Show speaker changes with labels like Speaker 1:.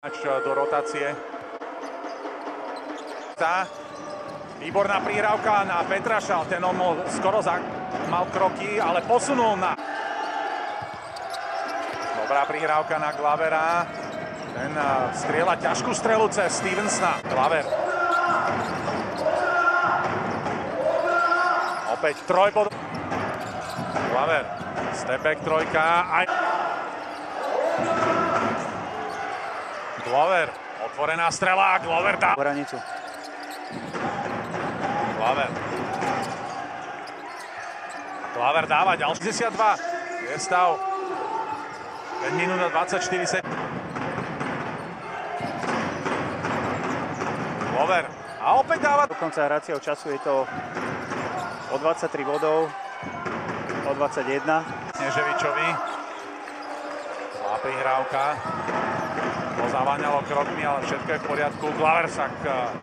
Speaker 1: Do rotácie. Výborná prihrávka na Petraša, ten on skoro mal kroky, ale posunul na... Dobrá prihrávka na Glavera. Ten strieľa ťažkú strelu cez Stevensona. Glaver. Opäť trojbod. Glaver. Stepback trojka. Aj... Glover, otvorená strela, Glover dá...
Speaker 2: Hranicu.
Speaker 1: Glaver dáva ďalší 62. Je stav 5 minút a 24 sekúnd. Glover. A opäť dáva...
Speaker 2: Do konca hracieho času je to o 23 bodov, o 21.
Speaker 1: Sneževičovi. Zlá prihrávka. Zaváňalo krokmi, ale všetko je v poriadku. Glaver sa